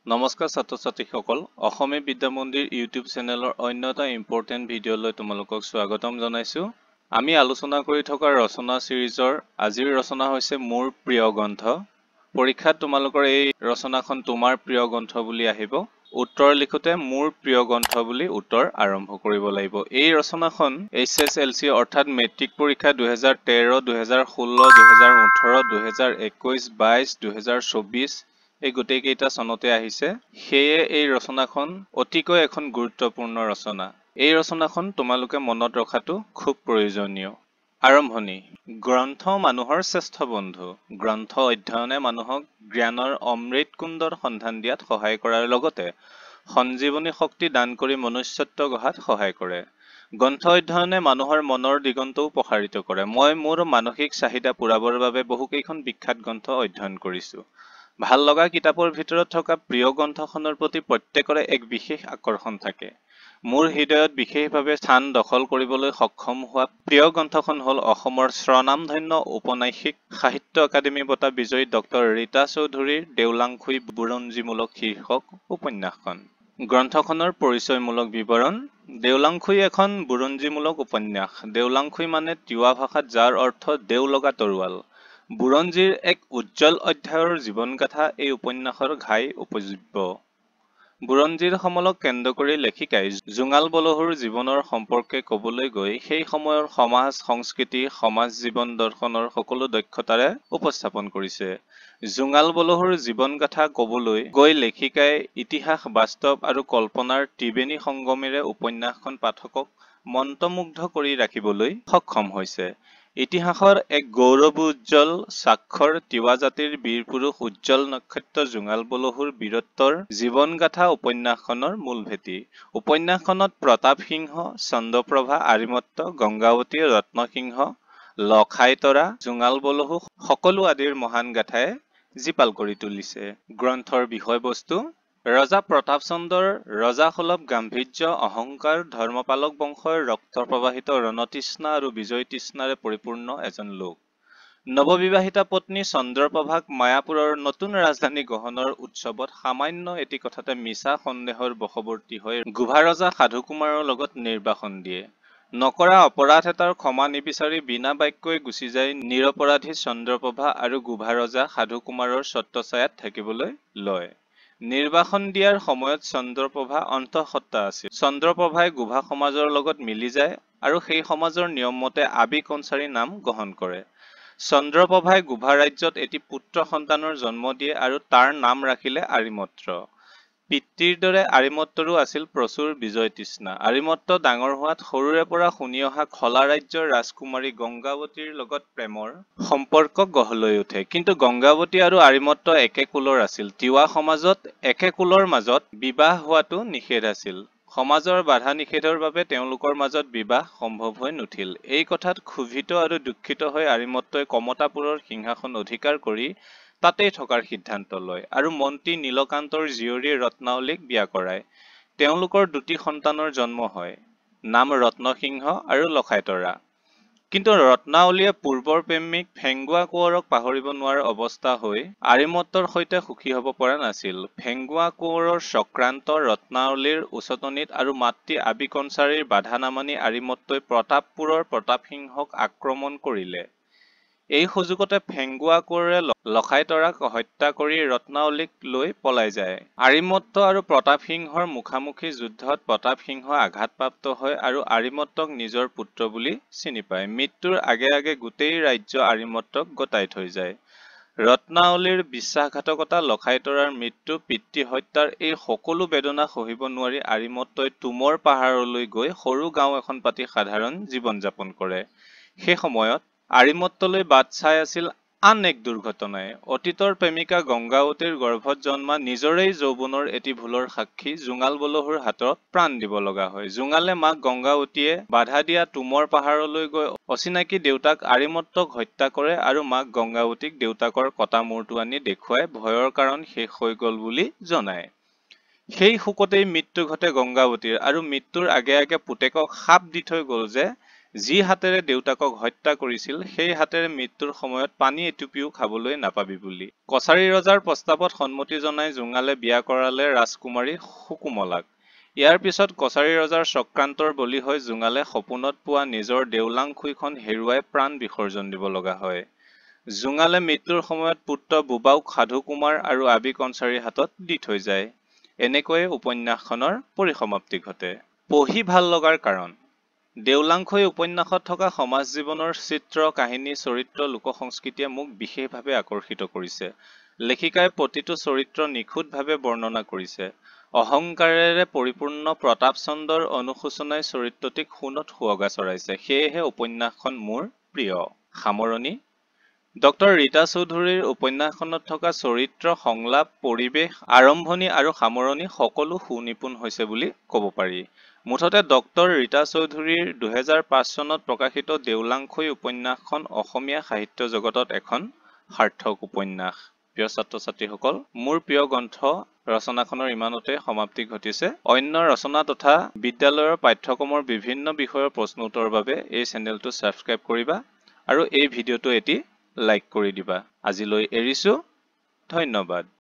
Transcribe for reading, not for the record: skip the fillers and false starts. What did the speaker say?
নমস্কাৰ ছাত্ৰ ছাত্ৰীসকল অসমী বিদ্যা মন্দিৰ ইউটিউব চেনেলৰ অন্য এটা ইম্পৰ্টেণ্ট ভিডিঅ'লৈ তোমালোকক স্বাগতম জনাইছো। আমি আলোচনা কৰি থকা ৰচনা সিৰিজৰ আজিৰ ৰচনা হৈছে মোৰ প্ৰিয় গ্ৰন্থ। পৰীক্ষাত তোমালোকৰ এই ৰচনাখন তোমাৰ প্ৰিয় গ্ৰন্থ বুলি আহিব। উত্তৰ লিখোতে মোৰ প্ৰিয় গ্ৰন্থ বুলি উত্তৰ আৰম্ভ কৰিব লাগিব। এই ৰচনাখন HSLC অৰ্থাৎ মেট্ৰিক পৰীক্ষা 2013, 2016, 2018, 2021, 22, 2024 এই গোটেই কেইটা চনতে আহিছে। সেয়ে এই ৰচনাখন অতিকৈ এখন গুৰুত্বপূৰ্ণ ৰচনা। এই ৰচনাখন তোমালোকে মনত ৰখাটো খুব প্ৰয়োজনীয়। আৰম্ভণি। গ্ৰন্থ মানুহৰ শ্ৰেষ্ঠ বন্ধু। গ্ৰন্থ অধ্যয়নে মানুহক জ্ঞানৰ অমৃত কুণ্ডৰ সন্ধান দিয়াত সহায় কৰাৰ লগতে সঞ্জীৱনী শক্তি দান কৰি মনুষ্যত্ব গঢ়াত সহায় কৰে। গ্ৰন্থ অধ্যয়নে মানুহৰ মনৰ দিগন্তও প্ৰসাৰিত কৰে। মই মোৰ মানসিক চাহিদা পূৰাবৰ বাবে বহুকেইখন বিখ্যাত গ্ৰন্থ অধ্যয়ন কৰিছো। ভাল লগা কিতাপৰ ভিতৰত থকা প্ৰিয় গ্ৰন্থখনৰ প্ৰতি প্ৰত্যেকৰে এক বিশেষ আকৰ্ষণ থাকে। মোৰ হৃদয়ত বিশেষভাৱে স্থান দখল কৰিবলৈ সক্ষম হোৱা প্ৰিয় গ্ৰন্থখন হ'ল অসমৰ স্বনামধন্য ঔপন্যাসিক সাহিত্য একাডেমী বঁটা বিজয়ী ডক্টৰ ৰীতা চৌধুৰীৰ দেওলাংখুই বুৰঞ্জীমূলক শীৰ্ষক উপন্যাসখন। গ্ৰন্থখনৰ পৰিচয়মূলক বিৱৰণ। দেওলাংখুই এখন বুৰঞ্জীমূলক উপন্যাস। দেওলাংখুই মানে তিৱা ভাষাত যাৰ অৰ্থ দেও লগা তৰোৱাল। বুৰঞ্জীৰ এক উজ্জ্বল অধ্যায়ৰ জীৱনগাথা এই উপন্যাসৰ ঘাই উপজীব্য। বুৰঞ্জীৰ সমলক কেন্দ্ৰ কৰি লেখিকাই জোঙাল বলহুৰ জীৱনৰ সম্পৰ্কে ক'বলৈ গৈ সেই সময়ৰ সমাজ সংস্কৃতি সমাজ জীৱন দৰ্শনৰ সকলো দক্ষতাৰে উপস্থাপন কৰিছে। জোঙাল বলহুৰ জীৱনগাথা ক'বলৈ গৈ লেখিকাই ইতিহাস বাস্তৱ আৰু কল্পনাৰ ত্ৰিবেণী সংগমেৰে উপন্যাসখন পাঠকক মন্ত্ৰমুগ্ধ কৰি ৰাখিবলৈ সক্ষম হৈছে। ইতিহাসৰ এক গৌৰৱোজ্জ্বল স্বাক্ষৰ তিৱা জাতিৰ বীৰ পুৰুষ উজ্জ্বল নক্ষত্ৰ জোঙাল বলহুৰ বীৰত্বৰ জীৱনগাথা উপন্যাসখনৰ মূল ভেটি। উপন্যাসখনত প্ৰতাপ সিংহ, চন্দ্ৰপ্ৰভা, আৰিমত্ত, গংগাৱতী, ৰত্নসিংহ, লখাইতৰা, জোঙাল বলহু সকলো আদিৰ মহান গাথাই জীপাল কৰি তুলিছে। গ্ৰন্থৰ বিষয়বস্তু। ৰজা প্ৰতাপচন্দ্ৰৰ ৰজাসুলভ গাম্ভীৰ্য অহংকাৰ ধৰ্মপালক বংশৰ ৰক্ত প্ৰবাহিত ৰণতৃষ্ণা আৰু বিজয় তৃষ্ণাৰে পৰিপূৰ্ণ এজন লোক। নৱবিবাহিতা পত্নী চন্দ্ৰপ্ৰভাক মায়াপুৰৰ নতুন ৰাজধানী গ্ৰহণৰ উৎসৱত সামান্য এটি কথাতে মিছা সন্দেহৰ বশৱৰ্তী হৈ গোভা ৰজা সাধুকুমাৰৰ লগত নিৰ্বাসন দিয়ে। নকৰা অপৰাধ এটাৰ ক্ষমা নিবিচাৰি বিনা বাক্যই গুচি যায় নিৰপৰাধী চন্দ্ৰপ্ৰভা আৰু গোভা ৰজা সাধুকুমাৰৰ ছত্ৰছায়াত থাকিবলৈ লয়। নিৰ্বাসন দিয়াৰ সময়ত চন্দ্ৰপ্ৰভা অন্তঃসত্ত্বা আছিল। চন্দ্ৰপ্ৰভাই গোভা সমাজৰ লগত মিলি যায় আৰু সেই সমাজৰ নিয়ম মতে আবি কনচাৰী নাম গ্ৰহণ কৰে। চন্দ্ৰপ্ৰভাই গোভা ৰাজ্যত এটি পুত্ৰ সন্তানৰ জন্ম দিয়ে আৰু তাৰ নাম ৰাখিলে আৰিমত্ত। পিতৃৰ দৰে আৰিমত্তৰো আছিল প্ৰচুৰ বিজয় তৃষ্ণা। আৰিমত্ত ডাঙৰ হোৱাত সৰুৰে পৰা শুনি অহা খলা ৰাজ্যৰ ৰাজকুমাৰী গংগাৱতীৰ লগত প্ৰেমৰ সম্পৰ্ক গঢ় লৈ উঠে। কিন্তু গংগাৱতী আৰু আৰিমত্ত একে কুলৰ আছিল। তিৱা সমাজত একে কুলৰ মাজত বিবাহ হোৱাটো নিষেধ আছিল। সমাজৰ বাধা নিষেধৰ বাবে তেওঁলোকৰ মাজত বিবাহ সম্ভৱ হৈ নুঠিল। এই কথাত ক্ষোভিত আৰু দুঃখিত হৈ আৰিমত্তই কমতাপুৰৰ সিংহাসন অধিকাৰ কৰি তাতেই থকাৰ সিদ্ধান্ত লয় আৰু মন্ত্ৰী নীলকান্তৰ জীয়ৰী ৰত্নাৱলীক বিয়া কৰায়। তেওঁলোকৰ দুটি সন্তানৰ জন্ম হয়, নাম ৰত্নসিংহ আৰু লখাইতৰা। কিন্তু ৰত্নাৱলীয়ে পূৰ্বৰ প্ৰেমিক ফেঙ্গুৱা কোঁৱৰক পাহৰিব নোৱাৰা অৱস্থা হৈ আৰিমত্তৰ সৈতে সুখী হ'ব পৰা নাছিল। ফেঙ্গুৱা কোঁৱৰৰ চক্ৰান্ত, ৰত্নাৱলীৰ উচটনিত আৰু মাতৃ আবি কনচাৰীৰ বাধা নামানি আৰিমত্তই প্ৰতাপপুৰৰ প্ৰতাপসিংহক আক্ৰমণ কৰিলে। এই সুযোগতে ফেঙ্গুৱা কোঁৱৰে লখাইতৰাক হত্যা কৰি ৰত্নাৱলীক লৈ পলাই যায়। আৰিমত্ত আৰু প্ৰতাপসিংহৰ মুখামুখি যুদ্ধত প্ৰতাপসিংহ আঘাতপ্ৰাপ্ত হয় আৰু আৰিমত্তক নিজৰ পুত্ৰ বুলি চিনি পায়। মৃত্যুৰ আগে আগে গোটেই ৰাজ্য আৰিমত্তক গতাই থৈ যায়। ৰত্নাৱলীৰ বিশ্বাসঘাতকতা, লখাইতৰাৰ মৃত্যু, পিতৃ হত্যাৰ এই সকলো বেদনা সহিব নোৱাৰি আৰিমত্তই তুমৰ পাহাৰলৈ গৈ সৰু গাঁও এখন পাতি সাধাৰণ জীৱন যাপন কৰে। সেই সময়ত আৰিমত্তলৈ বাট চাই আছিল আন এক দুৰ্ঘটনাই। অতীতৰ প্ৰেমিকা গংগাৱতীৰ গৰ্ভত জন্মা নিজৰেই যৌৱনৰ এটি ভুলৰ সাক্ষী জোঙাল বলহুৰ হাতত প্ৰাণ দিব লগা হয়। জোঙালে মাক গংগাৱতীয়ে বাধা দিয়া তুমৰ পাহাৰলৈ গৈ অচিনাকি দেউতাক আৰিমত্তক হত্যা কৰে আৰু মাক গংগাৱতীক দেউতাকৰ কটা মূৰটো আনি দেখুৱাই ভয়ৰ কাৰণ শেষ হৈ গল বুলি জনায়। সেই শোকতেই মৃত্যু ঘটে গংগাৱতীৰ আৰু মৃত্যুৰ আগে আগে পুতেকক শাপ দি থৈ গল যে যি হাতেৰে দেউতাকক হত্যা কৰিছিল সেই হাতেৰে মৃত্যুৰ সময়ত পানী এটুপিও খাবলৈ নাপাবি বুলি। কছাৰী ৰজাৰ প্ৰস্তাৱত সন্মতি জনাই জোঙালে বিয়া কৰালে ৰাজকুমাৰী সুকুমলাক। ইয়াৰ পিছত কছাৰী ৰজাৰ চক্ৰান্তৰ বলি হৈ জোঙালে সপোনত পোৱা নিজৰ দেওলাংখুইখন হেৰুৱাই প্ৰাণ বিসৰ্জন দিব লগা হয়। জোঙালে মৃত্যুৰ সময়ত পুত্ৰ বুবাওক সাধু কুমাৰ আৰু আবি কনচাৰীৰ হাতত দি থৈ যায়। এনেকৈয়ে উপন্যাসখনৰ পৰিসমাপ্তি ঘটে। পঢ়ি ভাল লগাৰ কাৰণ। দেওলাংখুই উপন্যাসত থকা সমাজ জীৱনৰ চিত্ৰ, কাহিনী, চৰিত্ৰ, লোকসংস্কৃতিয়ে মোক বিশেষভাৱে আকৰ্ষিত কৰিছে। লেখিকাই প্ৰতিটো চৰিত্ৰ নিখুঁতভাৱে বৰ্ণনা কৰিছে। অহংকাৰেৰে পৰিপূৰ্ণ প্ৰতাপ চন্দৰ অনুশোচনাই চৰিত্ৰটিক সোণত সুৱগা চৰাইছে। সেয়েহে উপন্যাসখন মোৰ প্ৰিয়। সামৰণি। ডক্টৰ ৰীতা চৌধুৰীৰ উপন্যাসখনত থকা চৰিত্ৰ, সংলাপ, পৰিৱেশ, আৰম্ভণি আৰু সামৰণি সকলো সুনিপুণ হৈছে বুলি ক'ব পাৰি। মুঠতে ডক্টৰ ৰীতা চৌধুৰীৰ 2005 চনত প্ৰকাশিত দেওলাংখুই উপন্যাসখন অসমীয়া সাহিত্য জগতত এখন সাৰ্থক উপন্যাস। প্ৰিয় ছাত্ৰ-ছাত্ৰীসকল, মোৰ প্ৰিয় গ্ৰন্থ ৰচনাখনৰ ইমানতে সমাপ্তি ঘটিছে। অন্য ৰচনা তথা বিদ্যালয়ৰ পাঠ্যক্ৰমৰ বিভিন্ন বিষয়ৰ প্ৰশ্ন উত্তৰৰ বাবে এই চেনেলটো ছাবস্ক্ৰাইব কৰিবা আৰু এই ভিডিঅ'টো এটি লাইক কৰি দিবা। আজিলৈ এৰিছো। ধন্যবাদ।